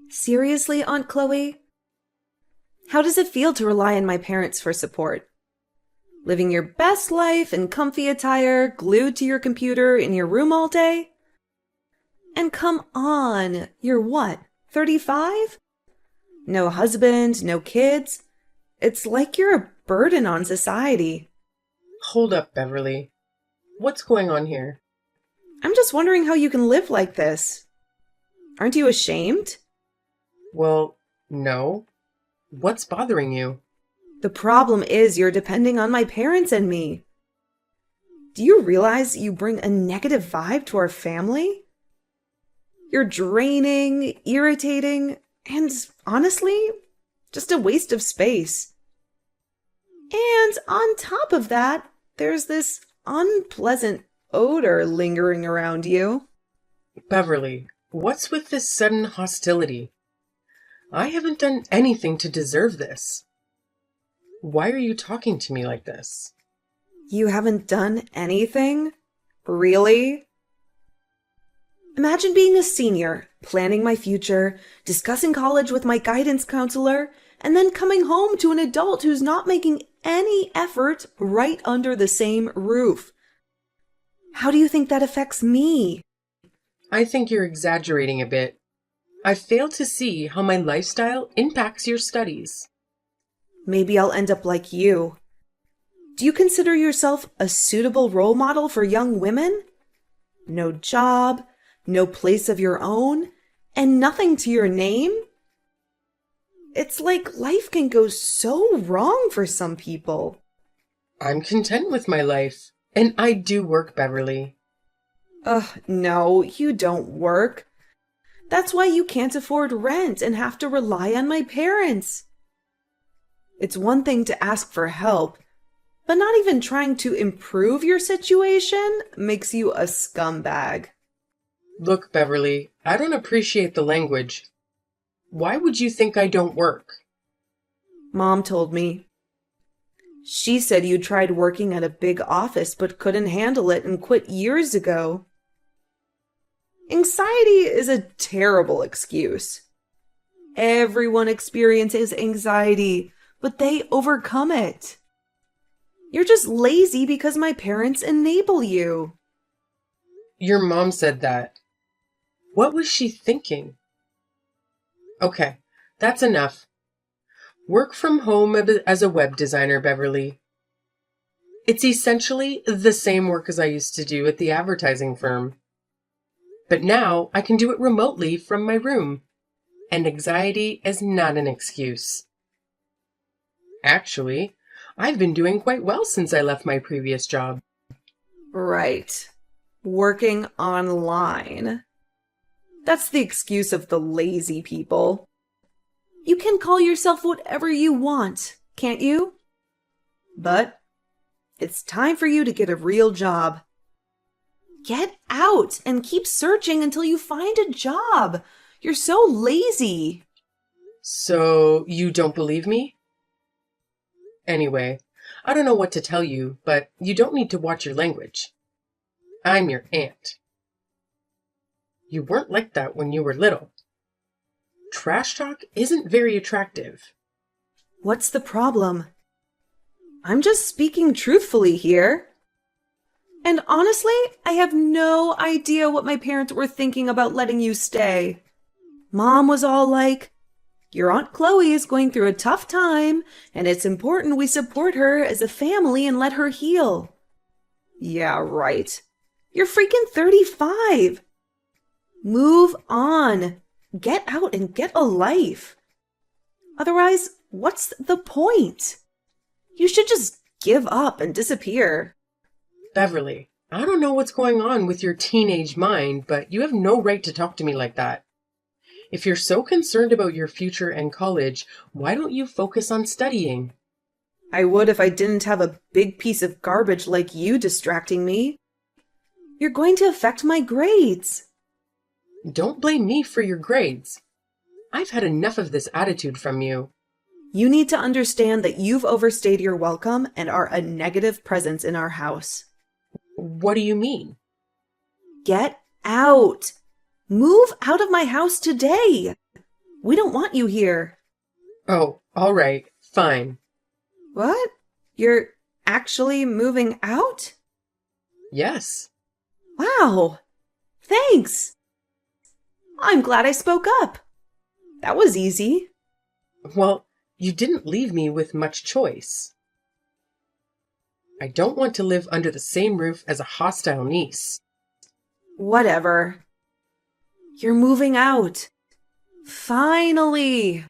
Seriously, Aunt Chloe? How does it feel to rely on my parents for support? Living your best life in comfy attire, glued to your computer in your room all day? And come on, you're what, 35? No husband, no kids? It's like you're a burden on society. Hold up, Beverly. What's going on here? I'm just wondering how you can live like this. Aren't you ashamed? Well, no. What's bothering you? The problem is you're depending on my parents and me. Do you realize you bring a negative vibe to our family? You're draining, irritating, and honestly, just a waste of space. And on top of that, there's this unpleasant odor lingering around you. Beverly, what's with this sudden hostility? I haven't done anything to deserve this. Why are you talking to me like this? You haven't done anything? Really? Imagine being a senior, planning my future, discussing college with my guidance counselor, and then coming home to an adult who's not making any effort right under the same roof. How do you think that affects me? I think you're exaggerating a bit. I fail to see how my lifestyle impacts your studies. Maybe I'll end up like you. Do you consider yourself a suitable role model for young women? No job, no place of your own, and nothing to your name? It's like life can go so wrong for some people. I'm content with my life, and I do work, Beverly. Ugh, no, you don't work. That's why you can't afford rent and have to rely on my parents. It's one thing to ask for help, but not even trying to improve your situation makes you a scumbag. Look, Beverly, I don't appreciate the language. Why would you think I don't work? Mom told me. She said you tried working at a big office but couldn't handle it and quit years ago. Anxiety is a terrible excuse. Everyone experiences anxiety, but they overcome it. You're just lazy because my parents enable you. Your mom said that. What was she thinking? Okay, that's enough. Work from home as a web designer, Beverly. It's essentially the same work as I used to do at the advertising firm. But now I can do it remotely from my room, and anxiety is not an excuse. Actually, I've been doing quite well since I left my previous job. Right. Working online. That's the excuse of the lazy people. You can call yourself whatever you want, can't you? But it's time for you to get a real job. Get out and keep searching until you find a job. You're so lazy. So, you don't believe me? Anyway, I don't know what to tell you, but you don't need to watch your language. I'm your aunt. You weren't like that when you were little. Trash talk isn't very attractive. What's the problem? I'm just speaking truthfully here. And honestly, I have no idea what my parents were thinking about letting you stay. Mom was all like, "Your Aunt Chloe is going through a tough time, and it's important we support her as a family and let her heal." Yeah, right. You're freaking 35. Move on. Get out and get a life. Otherwise, what's the point? You should just give up and disappear. Beverly, I don't know what's going on with your teenage mind, but you have no right to talk to me like that. If you're so concerned about your future and college, why don't you focus on studying? I would if I didn't have a big piece of garbage like you distracting me. You're going to affect my grades. Don't blame me for your grades. I've had enough of this attitude from you. You need to understand that you've overstayed your welcome and are a negative presence in our house. What do you mean? Get out. Move out of my house today. We don't want you here. Oh, all right, fine. What? You're actually moving out? Yes. Wow. Thanks. I'm glad I spoke up. That was easy. Well, you didn't leave me with much choice. I don't want to live under the same roof as a hostile niece. Whatever. You're moving out. Finally.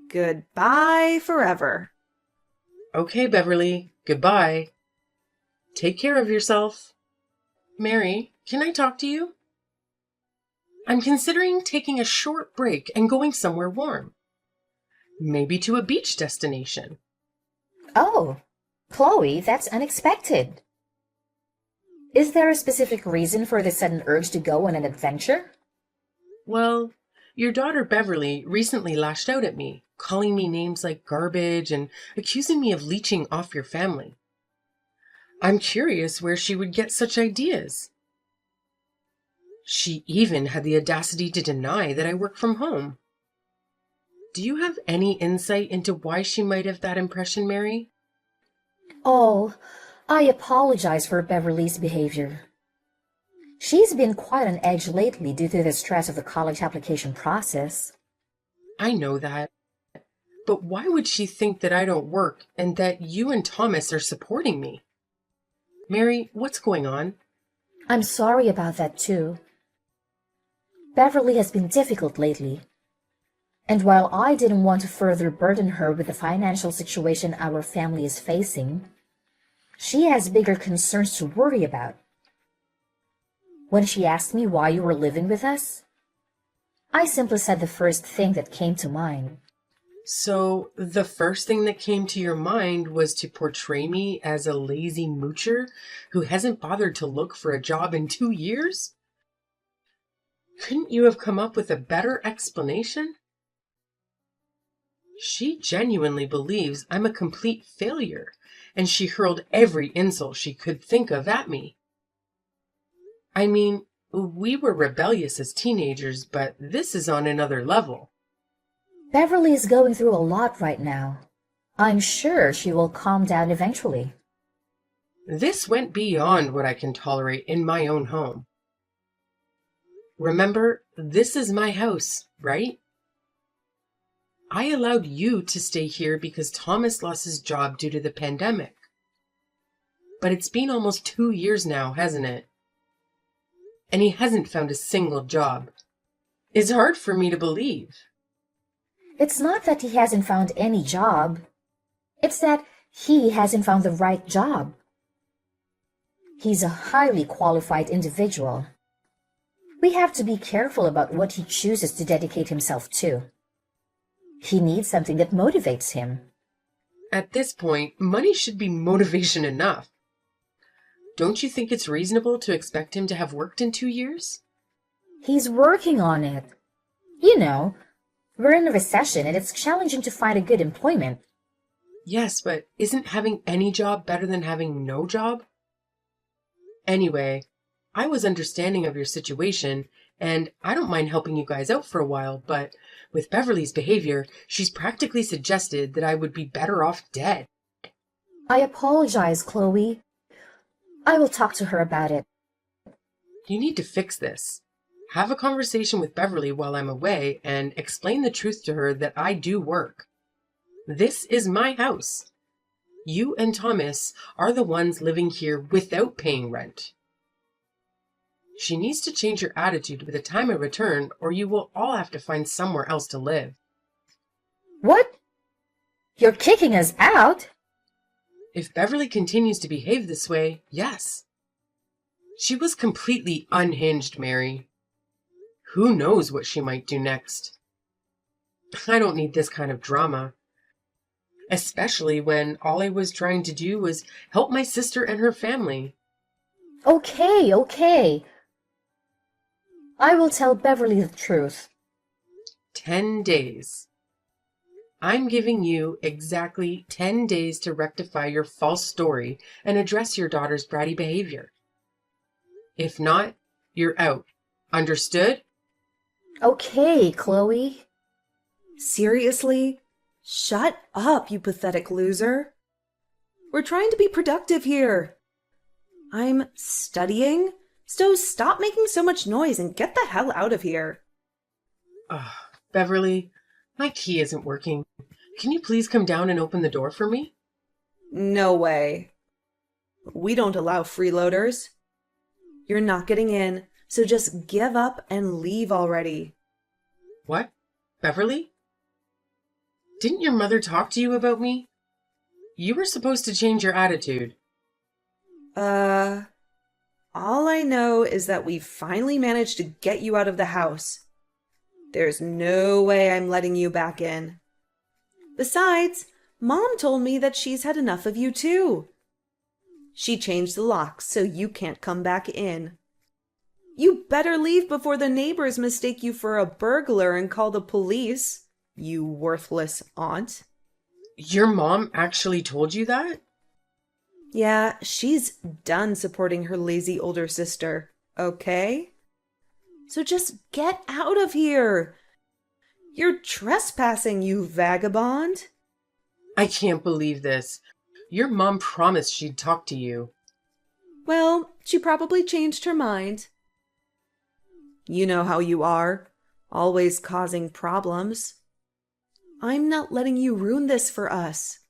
Goodbye forever. Okay, Beverly, goodbye. Take care of yourself. Mary, can I talk to you? I'm considering taking a short break and going somewhere warm. Maybe to a beach destination. Oh, Chloe, that's unexpected. Is there a specific reason for the sudden urge to go on an adventure? Well, your daughter Beverly recently lashed out at me, calling me names like garbage and accusing me of leeching off your family. I'm curious where she would get such ideas. She even had the audacity to deny that I work from home. Do you have any insight into why she might have that impression, Mary? Oh, I apologize for Beverly's behavior. She's been quite on edge lately due to the stress of the college application process. I know that. But why would she think that I don't work and that you and Thomas are supporting me? Mary, what's going on? I'm sorry about that too. Beverly has been difficult lately. And while I didn't want to further burden her with the financial situation our family is facing, she has bigger concerns to worry about. When she asked me why you were living with us, I simply said the first thing that came to mind. So, the first thing that came to your mind was to portray me as a lazy moocher who hasn't bothered to look for a job in 2 years? Couldn't you have come up with a better explanation? She genuinely believes I'm a complete failure, and she hurled every insult she could think of at me. I mean, we were rebellious as teenagers, but this is on another level. Beverly is going through a lot right now. I'm sure she will calm down eventually. This went beyond what I can tolerate in my own home. Remember, this is my house, right? I allowed you to stay here because Thomas lost his job due to the pandemic. But it's been almost 2 years now, hasn't it? And he hasn't found a single job. It's hard for me to believe. It's not that he hasn't found any job. It's that he hasn't found the right job. He's a highly qualified individual. We have to be careful about what he chooses to dedicate himself to. He needs something that motivates him. At this point, money should be motivation enough. Don't you think it's reasonable to expect him to have worked in 2 years? He's working on it. You know, we're in a recession and it's challenging to find a good employment. Yes, but isn't having any job better than having no job? Anyway, I was understanding of your situation, and I don't mind helping you guys out for a while, but with Beverly's behavior, she's practically suggested that I would be better off dead. I apologize, Chloe. I will talk to her about it. You need to fix this. Have a conversation with Beverly while I'm away and explain the truth to her that I do work. This is my house. You and Thomas are the ones living here without paying rent. She needs to change her attitude by the time I return, or you will all have to find somewhere else to live. What? You're kicking us out? If Beverly continues to behave this way, yes. She was completely unhinged, Mary. Who knows what she might do next? I don't need this kind of drama. Especially when all I was trying to do was help my sister and her family. Okay. I will tell Beverly the truth. 10 days. I'm giving you exactly 10 days to rectify your false story and address your daughter's bratty behavior. If not, you're out. Understood? Okay, Chloe. Seriously? Shut up, you pathetic loser. We're trying to be productive here. I'm studying, so stop making so much noise and get the hell out of here. Ugh, Beverly, my key isn't working. Can you please come down and open the door for me? No way. We don't allow freeloaders. You're not getting in, so just give up and leave already. What? Beverly? Didn't your mother talk to you about me? You were supposed to change your attitude. All I know is that we finally managed to get you out of the house. There's no way I'm letting you back in. Besides, Mom told me that she's had enough of you too. She changed the locks so you can't come back in. You better leave before the neighbors mistake you for a burglar and call the police, you worthless aunt. Your mom actually told you that? Yeah, she's done supporting her lazy older sister, okay? So just get out of here. You're trespassing, you vagabond. I can't believe this. Your mom promised she'd talk to you. Well, she probably changed her mind. You know how you are, always causing problems. I'm not letting you ruin this for us.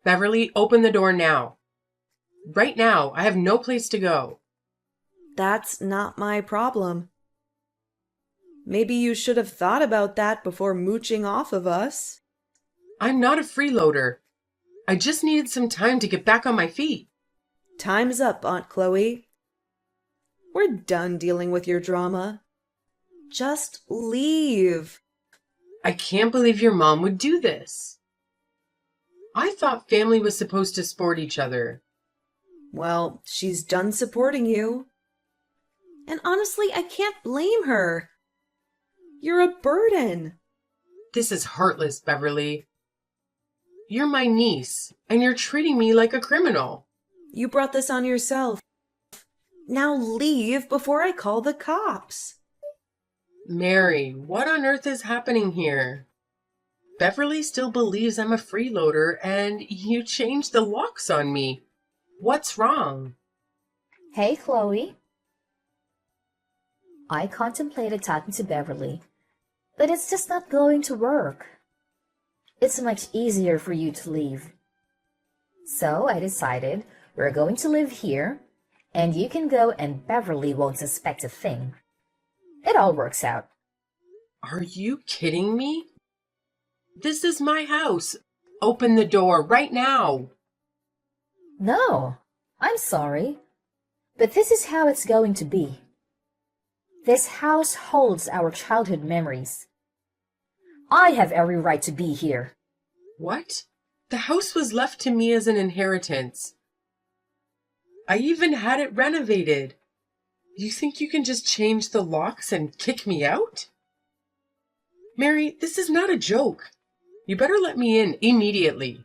Beverly, open the door now. Right now, I have no place to go. That's not my problem. Maybe you should have thought about that before mooching off of us. I'm not a freeloader. I just needed some time to get back on my feet. Time's up, Aunt Chloe. We're done dealing with your drama. Just leave. I can't believe your mom would do this. I thought family was supposed to support each other. Well, she's done supporting you. And honestly, I can't blame her. You're a burden. This is heartless, Beverly. You're my niece, and you're treating me like a criminal. You brought this on yourself. Now leave before I call the cops. Mary, what on earth is happening here? Beverly still believes I'm a freeloader, and you changed the locks on me. What's wrong? Hey, Chloe. I contemplated talking to Beverly, but it's just not going to work. It's much easier for you to leave. So I decided we're going to live here, and you can go and Beverly won't suspect a thing. It all works out. Are you kidding me? This is my house. Open the door right now. No, I'm sorry, but this is how it's going to be. This house holds our childhood memories. I have every right to be here. What? The house was left to me as an inheritance. I even had it renovated. You think you can just change the locks and kick me out? Mary, this is not a joke. You better let me in immediately.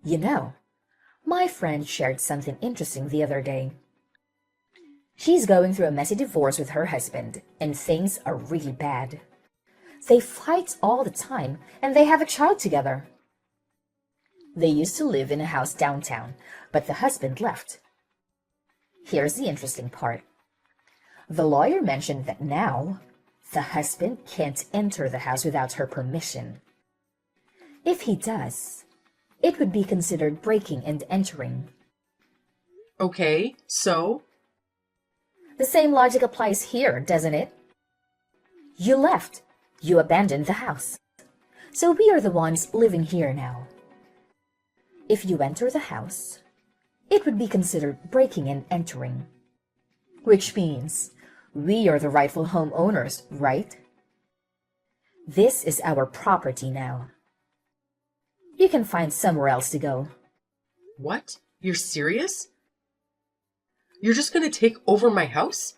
You know, my friend shared something interesting the other day. She's going through a messy divorce with her husband, and things are really bad. They fight all the time, and they have a child together. They used to live in a house downtown, but the husband left. Here's the interesting part. The lawyer mentioned that now, the husband can't enter the house without her permission. If he does, it would be considered breaking and entering. Okay, so? The same logic applies here, doesn't it? You left. You abandoned the house. So we are the ones living here now. If you enter the house, it would be considered breaking and entering. Which means we are the rightful homeowners, right? This is our property now. You can find somewhere else to go. What? You're serious? You're just gonna take over my house?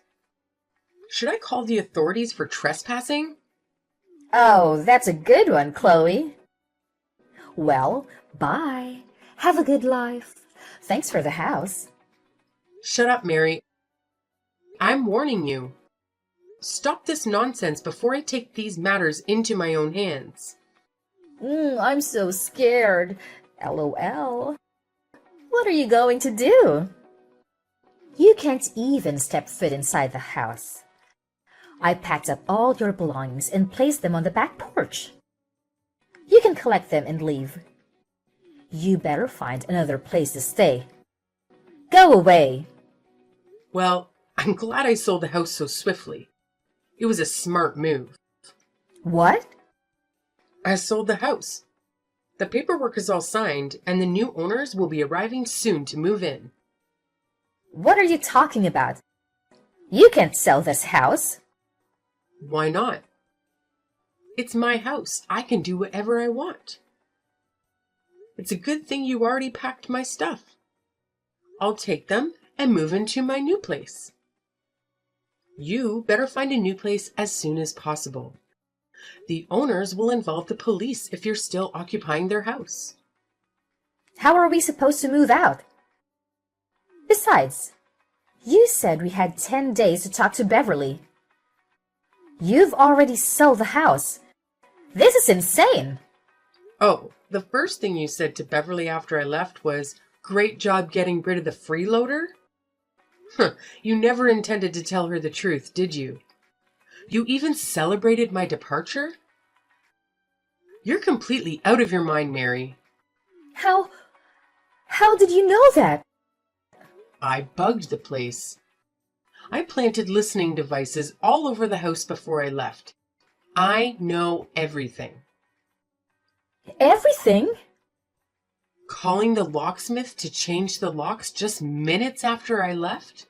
Should I call the authorities for trespassing? Oh, that's a good one, Chloe. Well, bye. Have a good life. Thanks for the house. Shut up, Mary. I'm warning you. Stop this nonsense before I take these matters into my own hands. I'm so scared. LOL. What are you going to do? You can't even step foot inside the house. I packed up all your belongings and placed them on the back porch. You can collect them and leave. You better find another place to stay. Go away. Well, I'm glad I sold the house so swiftly. It was a smart move. What? I sold the house. The paperwork is all signed, and the new owners will be arriving soon to move in. What are you talking about? You can't sell this house. Why not? It's my house. I can do whatever I want. It's a good thing you already packed my stuff. I'll take them and move into my new place. You better find a new place as soon as possible. The owners will involve the police if you're still occupying their house. How are we supposed to move out? Besides, you said we had 10 days to talk to Beverly. You've already sold the house. This is insane. Oh, the first thing you said to Beverly after I left was, "Great job getting rid of the freeloader?" You never intended to tell her the truth, did you? You even celebrated my departure? You're completely out of your mind, Mary. How did you know that? I bugged the place. I planted listening devices all over the house before I left. I know everything. Everything? Calling the locksmith to change the locks just minutes after I left?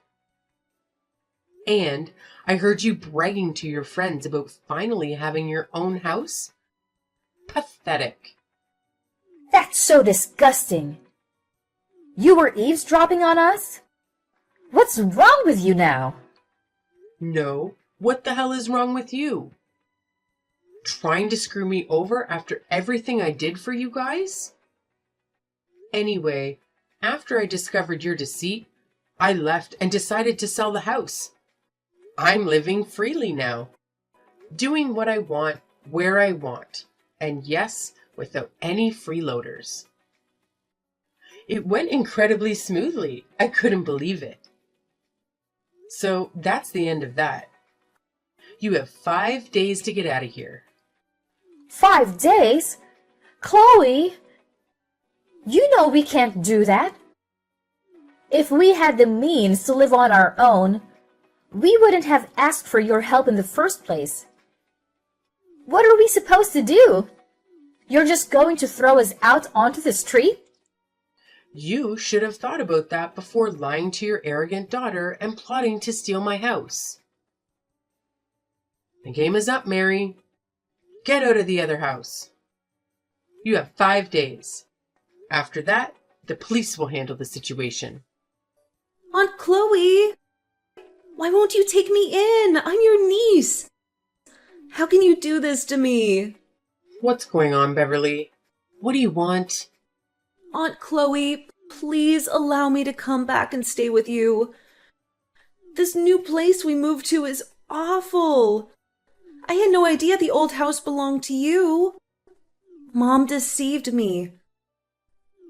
And I heard you bragging to your friends about finally having your own house? Pathetic. That's so disgusting. You were eavesdropping on us? What's wrong with you now? No, what the hell is wrong with you? Trying to screw me over after everything I did for you guys? Anyway, after I discovered your deceit, I left and decided to sell the house. I'm living freely now, doing what I want, where I want, and yes, without any freeloaders. It went incredibly smoothly. I couldn't believe it. So that's the end of that. You have 5 days to get out of here. 5 days? Chloe! You know we can't do that. If we had the means to live on our own, we wouldn't have asked for your help in the first place. What are we supposed to do? You're just going to throw us out onto the street? You should have thought about that before lying to your arrogant daughter and plotting to steal my house. The game is up, Mary. Get out of the other house. You have 5 days. After that, the police will handle the situation. Aunt Chloe! Why won't you take me in? I'm your niece. How can you do this to me? What's going on, Beverly? What do you want? Aunt Chloe, please allow me to come back and stay with you. This new place we moved to is awful. I had no idea the old house belonged to you. Mom deceived me.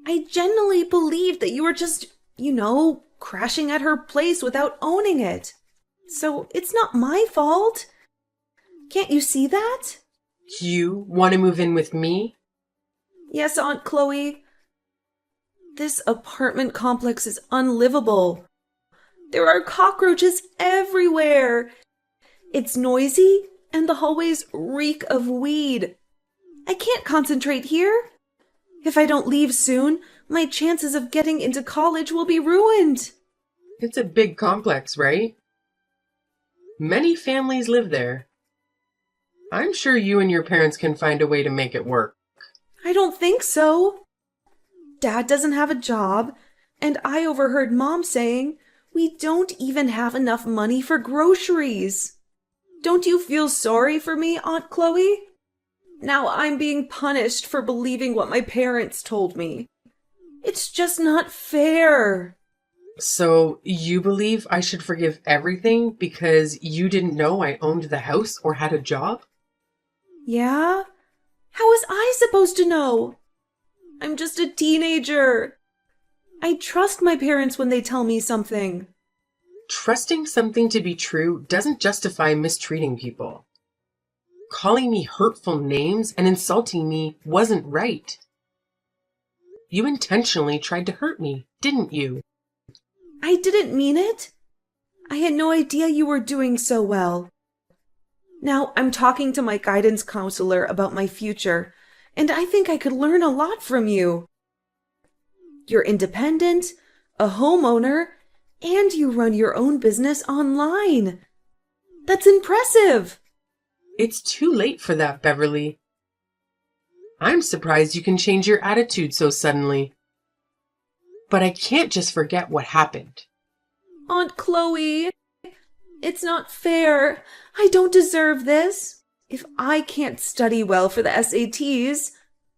I genuinely believed that you were just, crashing at her place without owning it. So it's not my fault. Can't you see that? You want to move in with me? Yes, Aunt Chloe. This apartment complex is unlivable. There are cockroaches everywhere. It's noisy, and the hallways reek of weed. I can't concentrate here. If I don't leave soon, my chances of getting into college will be ruined. It's a big complex, right? Many families live there. I'm sure you and your parents can find a way to make it work. I don't think so. Dad doesn't have a job, and I overheard Mom saying we don't even have enough money for groceries. Don't you feel sorry for me, Aunt Chloe? Now I'm being punished for believing what my parents told me. It's just not fair. So you believe I should forgive everything because you didn't know I owned the house or had a job? Yeah? How was I supposed to know? I'm just a teenager. I trust my parents when they tell me something. Trusting something to be true doesn't justify mistreating people. Calling me hurtful names and insulting me wasn't right. You intentionally tried to hurt me, didn't you? I didn't mean it. I had no idea you were doing so well. Now I'm talking to my guidance counselor about my future, and I think I could learn a lot from you. You're independent, a homeowner, and you run your own business online. That's impressive. It's too late for that, Beverly. I'm surprised you can change your attitude so suddenly. But I can't just forget what happened. Aunt Chloe, it's not fair. I don't deserve this. If I can't study well for the SATs,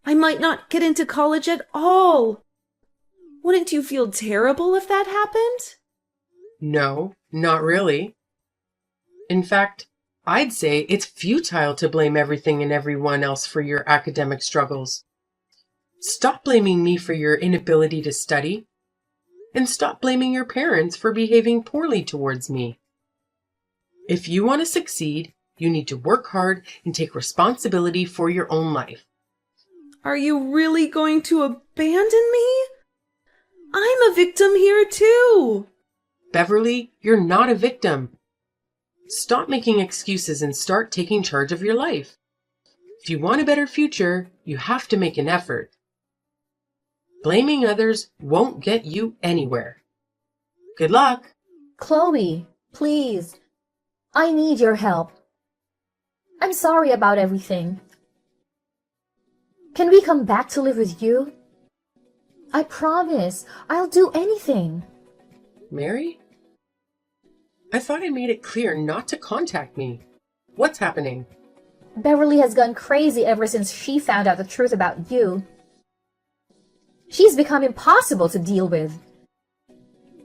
I might not get into college at all. Wouldn't you feel terrible if that happened? No, not really. In fact, I'd say it's futile to blame everything and everyone else for your academic struggles. Stop blaming me for your inability to study, and stop blaming your parents for behaving poorly towards me. If you want to succeed, you need to work hard and take responsibility for your own life. Are you really going to abandon me? I'm a victim here too. Beverly, you're not a victim. Stop making excuses and start taking charge of your life. If you want a better future, you have to make an effort. Blaming others won't get you anywhere. Good luck. Chloe, please. I need your help. I'm sorry about everything. Can we come back to live with you? I promise, I'll do anything. Mary? I thought I made it clear not to contact me. What's happening? Beverly has gone crazy ever since she found out the truth about you. She's become impossible to deal with.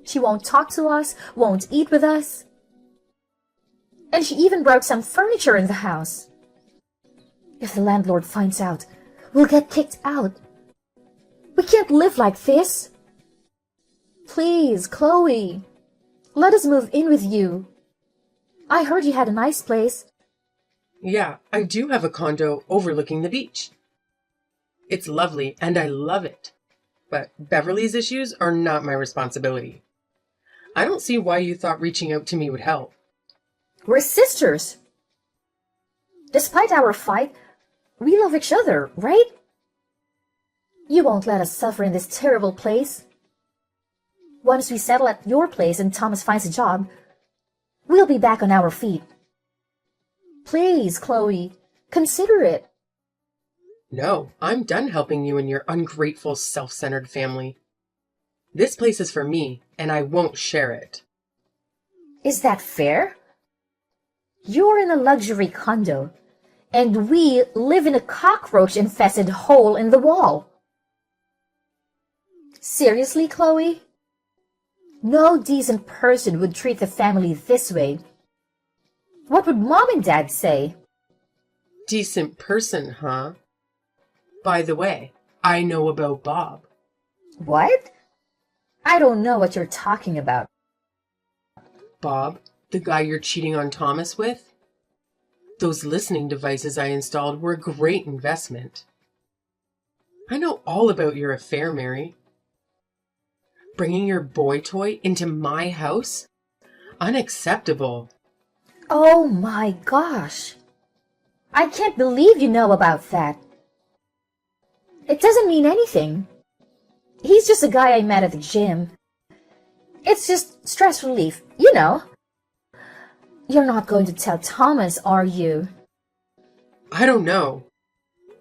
She won't talk to us, won't eat with us. And she even broke some furniture in the house. If the landlord finds out, we'll get kicked out. We can't live like this. Please, Chloe, let us move in with you. I heard you had a nice place. Yeah, I do have a condo overlooking the beach. It's lovely and I love it. But Beverly's issues are not my responsibility. I don't see why you thought reaching out to me would help. We're sisters. Despite our fight, we love each other, right? You won't let us suffer in this terrible place. Once we settle at your place and Thomas finds a job, we'll be back on our feet. Please, Chloe, consider it. No, I'm done helping you and your ungrateful, self-centered family. This place is for me, and I won't share it. Is that fair? You're in a luxury condo, and we live in a cockroach-infested hole in the wall. Seriously, Chloe? No decent person would treat the family this way. What would Mom and Dad say? Decent person, huh? By the way, I know about Bob. What? I don't know what you're talking about. Bob, the guy you're cheating on Thomas with? Those listening devices I installed were a great investment. I know all about your affair, Mary. Bringing your boy toy into my house? Unacceptable. Oh my gosh. I can't believe you know about that. It doesn't mean anything. He's just a guy I met at the gym. It's just stress relief, you know. You're not going to tell Thomas, are you? I don't know.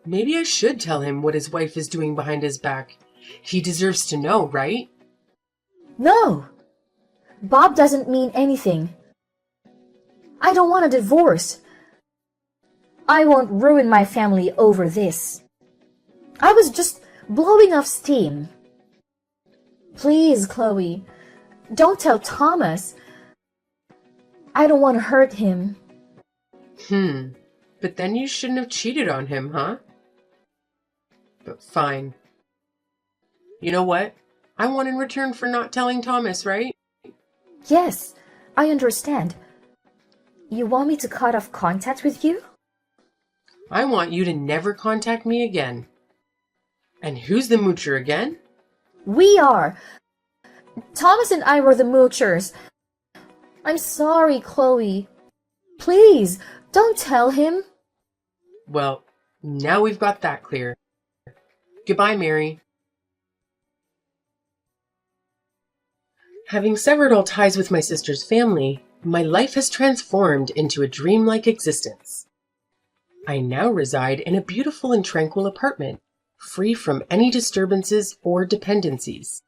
Maybe I should tell him what his wife is doing behind his back. He deserves to know, right? No. Bob doesn't mean anything. I don't want a divorce. I won't ruin my family over this. I was just blowing off steam. Please, Chloe, Don't tell Thomas. I don't want to hurt him. But then you shouldn't have cheated on him, huh? But fine. You know what? I want in return for not telling Thomas, right? Yes, I understand. You want me to cut off contact with you? I want you to never contact me again. And who's the moocher again? We are. Thomas and I were the moochers. I'm sorry, Chloe. Please, don't tell him. Well, now we've got that clear. Goodbye, Mary. Having severed all ties with my sister's family, my life has transformed into a dreamlike existence. I now reside in a beautiful and tranquil apartment, free from any disturbances or dependencies.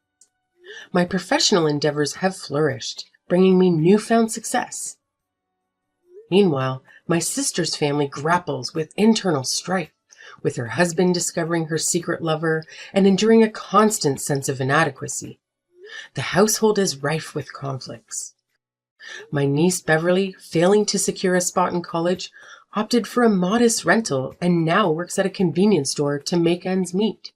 My professional endeavors have flourished, bringing me newfound success. Meanwhile, my sister's family grapples with internal strife, with her husband discovering her secret lover and enduring a constant sense of inadequacy. The household is rife with conflicts. My niece Beverly, failing to secure a spot in college, opted for a modest rental and now works at a convenience store to make ends meet.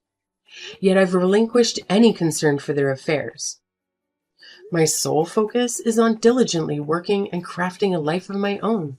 Yet I've relinquished any concern for their affairs. My sole focus is on diligently working and crafting a life of my own.